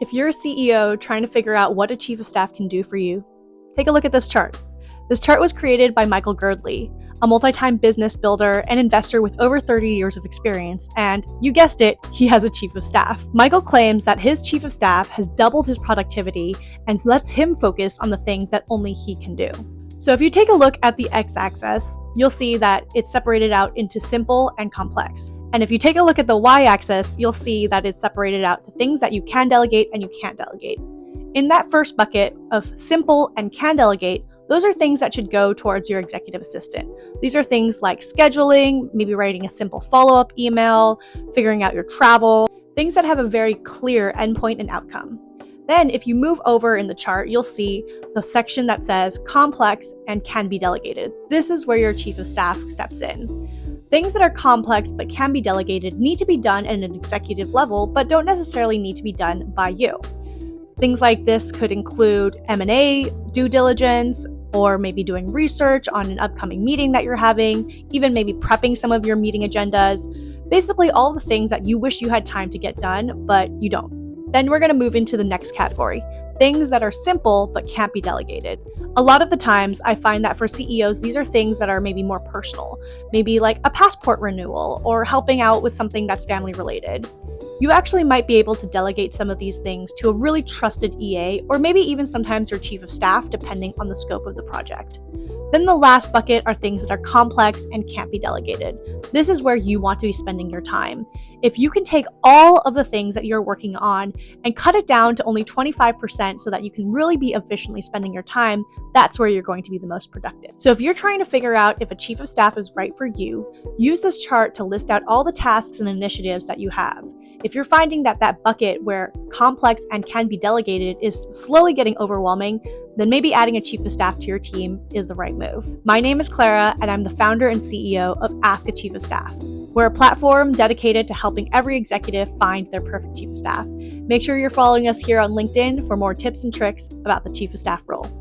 If you're a CEO trying to figure out what a chief of staff can do for you, take a look at this chart. This chart was created by Michael Girdley, a multi-time business builder and investor with over 30 years of experience, and you guessed it, he has a chief of staff. Michael claims that his chief of staff has doubled his productivity and lets him focus on the things that only he can do. So if you take a look at the x-axis, you'll see that it's separated out into simple and complex. And if you take a look at the y-axis, you'll see that it's separated out to things that you can delegate and you can't delegate. In that first bucket of simple and can delegate, those are things that should go towards your executive assistant. These are things like scheduling, maybe writing a simple follow-up email, figuring out your travel, things that have a very clear endpoint and outcome. Then if you move over in the chart, you'll see the section that says complex and can be delegated. This is where your chief of staff steps in. Things that are complex but can be delegated need to be done at an executive level, but don't necessarily need to be done by you. Things like this could include M&A, due diligence, or maybe doing research on an upcoming meeting that you're having, even maybe prepping some of your meeting agendas. Basically all the things that you wish you had time to get done, but you don't. Then we're going to move into the next category, things that are simple but can't be delegated. A lot of the times I find that for CEOs, these are things that are maybe more personal, maybe like a passport renewal or helping out with something that's family related. You actually might be able to delegate some of these things to a really trusted EA, or maybe even sometimes your chief of staff, depending on the scope of the project. Then the last bucket are things that are complex and can't be delegated. This is where you want to be spending your time. If you can take all of the things that you're working on and cut it down to only 25% so that you can really be efficiently spending your time, that's where you're going to be the most productive. So if you're trying to figure out if a chief of staff is right for you, use this chart to list out all the tasks and initiatives that you have. If you're finding that that bucket where complex and can be delegated is slowly getting overwhelming, then maybe adding a chief of staff to your team is the right move. My name is Clara, and I'm the founder and CEO of Ask a Chief of Staff. We're a platform dedicated to helping every executive find their perfect chief of staff. Make sure you're following us here on LinkedIn for more tips and tricks about the chief of staff role.